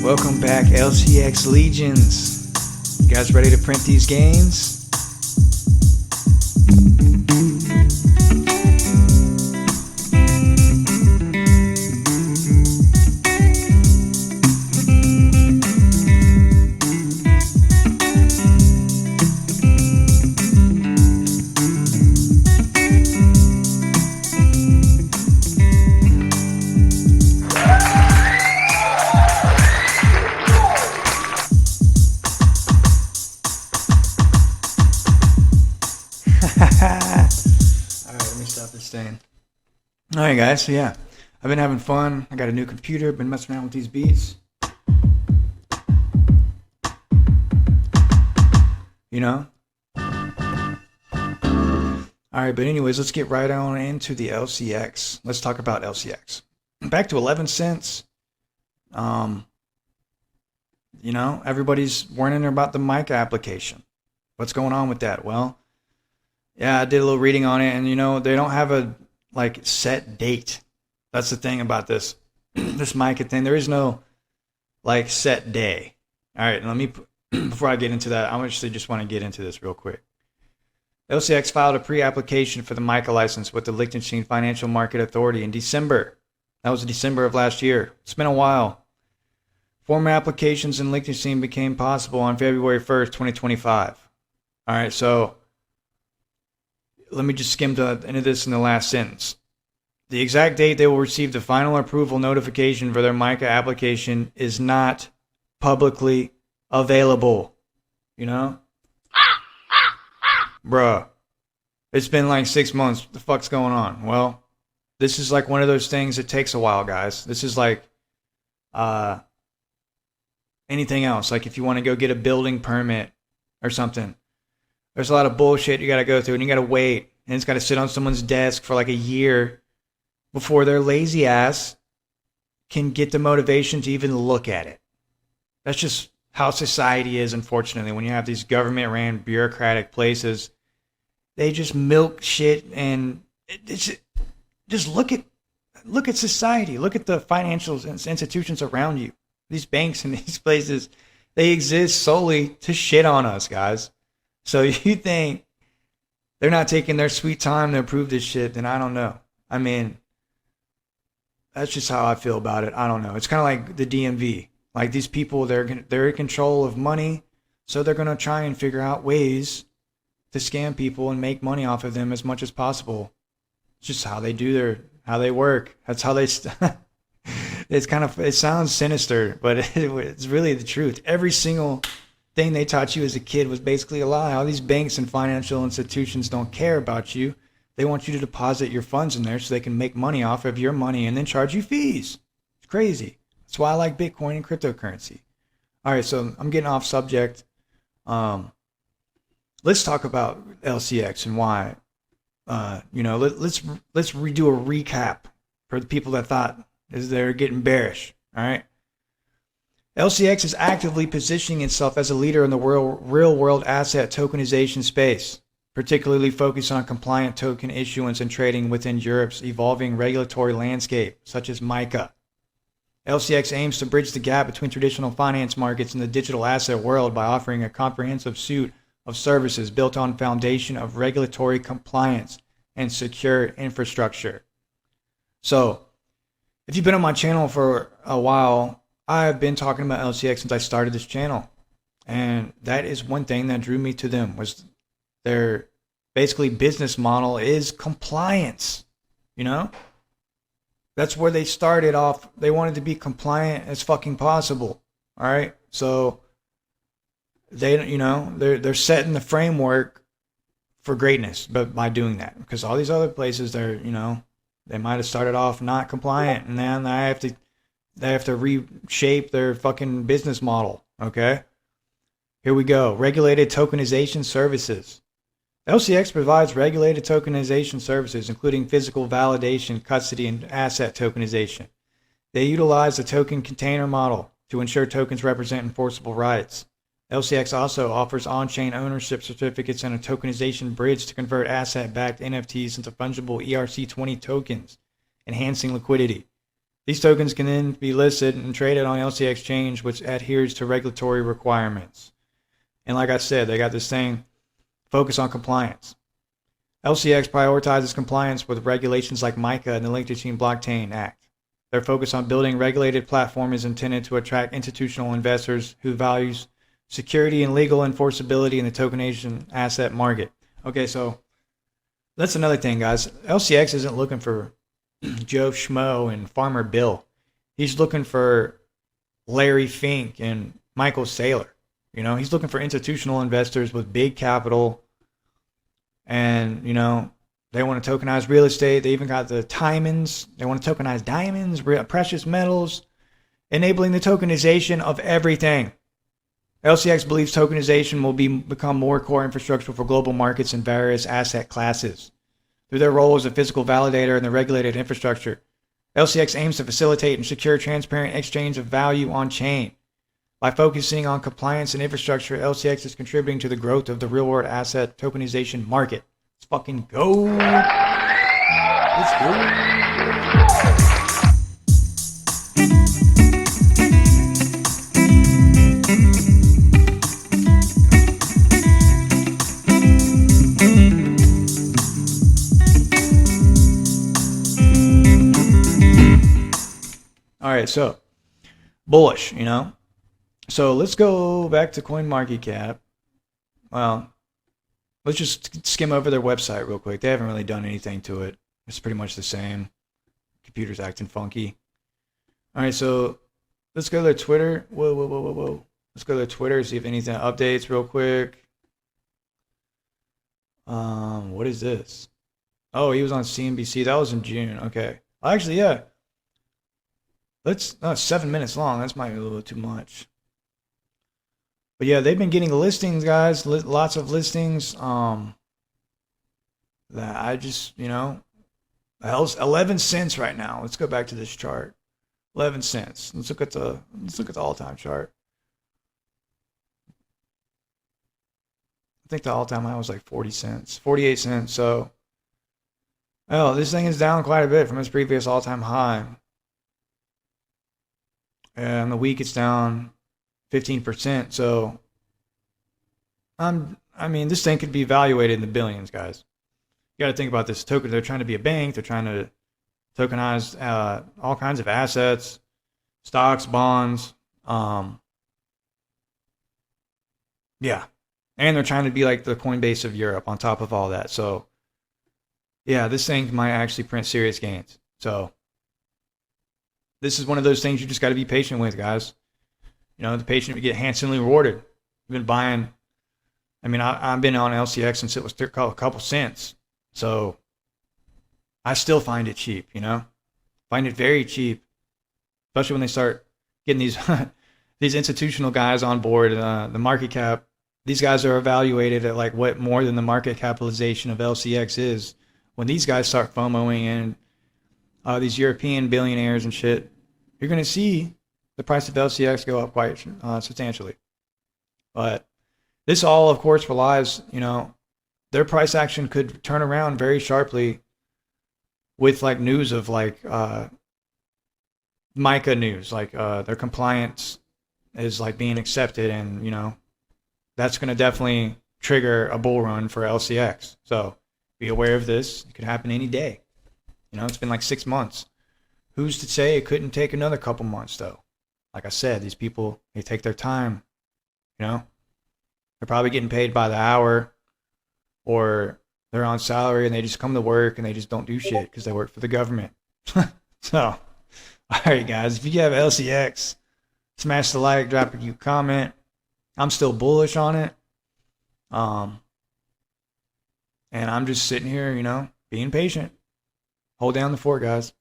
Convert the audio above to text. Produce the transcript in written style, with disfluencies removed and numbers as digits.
Welcome back, LCX Legions. You guys ready to print these gains? Alright guys, so yeah, I've been having fun. I got a new computer, been messing around with these beats. You know? Alright, but anyways, let's get right on into the LCX. Let's talk about LCX. Back to 11 cents. You know, everybody's warning about the MiCA application. What's going on with that? Well, yeah, I did a little reading on it, and you know, they don't have a set date. That's the thing about this this MiCA thing. There is no set day. All right, let me before I get into that, I actually just want to get into this real quick. LCX filed a pre-application for the MiCA license with the Liechtenstein Financial Market Authority in December. That was December of last year. It's been a while. Former applications in Liechtenstein became possible on February 1st, 2025. All right, so let me just skim into this in the last sentence. The exact date they will receive the final approval notification for their MiCA application is not publicly available. You know? Bruh. It's been 6 months. What the fuck's going on? Well, this is one of those things that takes a while, guys. This is anything else. If you want to go get a building permit or something. There's a lot of bullshit you got to go through, and you got to wait, and it's got to sit on someone's desk for a year before their lazy ass can get the motivation to even look at it. That's just how society is, unfortunately. When you have these government-ran bureaucratic places, they just milk shit, and just look at society. Look at the financial institutions around you. These banks and these places, they exist solely to shit on us, guys. So you think they're not taking their sweet time to approve this shit, then I don't know. I mean, that's just how I feel about it. I don't know. It's kind of like the DMV. These people, they're in control of money, so they're going to try and figure out ways to scam people and make money off of them as much as possible. It's just how they how they work. That's how they it sounds sinister, but it's really the truth. Every single thing they taught you as a kid was basically a lie. All these banks and financial institutions don't care about you. They want you to deposit your funds in there so they can make money off of your money and then charge you fees. It's crazy. That's why I like Bitcoin and cryptocurrency. All right, so I'm getting off subject. Let's talk about LCX and why. Let's redo a recap for the people that thought they're getting bearish. All right. LCX is actively positioning itself as a leader in the real-world asset tokenization space, particularly focused on compliant token issuance and trading within Europe's evolving regulatory landscape, such as MiCA. LCX aims to bridge the gap between traditional finance markets and the digital asset world by offering a comprehensive suite of services built on a foundation of regulatory compliance and secure infrastructure. So, if you've been on my channel for a while, I've been talking about LCX since I started this channel, and that is one thing that drew me to them was their basically business model is compliance. You know, that's where they started off. They wanted to be compliant as fucking possible. All right, so they're setting the framework for greatness, but by doing that, because all these other places they might have started off not compliant, and then they have to reshape their fucking business model, okay? Here we go. Regulated tokenization services. LCX provides regulated tokenization services, including physical validation, custody, and asset tokenization. They utilize the token container model to ensure tokens represent enforceable rights. LCX also offers on-chain ownership certificates and a tokenization bridge to convert asset-backed NFTs into fungible ERC20 tokens, enhancing liquidity. These tokens can then be listed and traded on LCX exchange, which adheres to regulatory requirements. And like I said, they got this thing, focus on compliance. LCX prioritizes compliance with regulations like MiCA and the Liechtenstein Blockchain Act. Their focus on building regulated platform is intended to attract institutional investors who values security and legal enforceability in the tokenization asset market. Okay, so that's another thing, guys. LCX isn't looking for Joe Schmo and Farmer Bill. He's looking for Larry Fink and Michael Saylor. You know, he's looking for institutional investors with big capital, and, you know, they want to tokenize real estate. They even got the diamonds. They want to tokenize diamonds, precious metals, enabling the tokenization of everything. LCX believes tokenization will become more core infrastructure for global markets in various asset classes. Through their role as a physical validator in the regulated infrastructure, LCX aims to facilitate and secure transparent exchange of value on chain. By focusing on compliance and infrastructure, LCX is contributing to the growth of the real-world asset tokenization market. Let's fucking go. Let's go. All right, so bullish, you know. So let's go back to CoinMarketCap. Well, let's just skim over their website real quick. They haven't really done anything to it. It's pretty much the same. Computer's acting funky. All right, so let's go to their Twitter. Whoa. Let's go to their Twitter, see if anything updates real quick. What is this? Oh, he was on CNBC. That was in June. Okay. Actually, yeah. It's 7 minutes long. That's might be a little bit too much. But yeah, they've been getting listings, guys. Lots of listings. That I just, you know, 11 cents right now. Let's go back to this chart. 11 cents. Let's look at the all-time chart. I think the all-time high was like 40 cents, 48 cents. So, oh, this thing is down quite a bit from its previous all-time high. And the week it's down 15%. So, I mean, this thing could be evaluated in the billions, guys. You got to think about this token. They're trying to be a bank. They're trying to tokenize all kinds of assets, stocks, bonds. Yeah. And they're trying to be like the Coinbase of Europe on top of all that. So, yeah, this thing might actually print serious gains. So, this is one of those things you just got to be patient with, guys. You know, the patient will get handsomely rewarded. I've been buying. I mean, I've been on LCX since it was a couple cents. So I still find it cheap, you know. Find it very cheap, especially when they start getting these these institutional guys on board. The market cap. These guys are evaluated at like what more than the market capitalization of LCX is. When these guys start FOMOing in, these European billionaires and shit, you're going to see the price of LCX go up quite substantially. But this all, of course, relies, you know, their price action could turn around very sharply with like news of like MiCA news, like their compliance is like being accepted, and, you know, that's going to definitely trigger a bull run for LCX. So be aware of this. It could happen any day. You know, it's been like 6 months. Who's to say it couldn't take another couple months, though? Like I said, these people, they take their time. You know, they're probably getting paid by the hour, or they're on salary and they just come to work and they just don't do shit because they work for the government. So, all right, guys, if you have LCX, smash the like, drop a comment. I'm still bullish on it. And I'm just sitting here, you know, being patient. Hold down the fort, guys.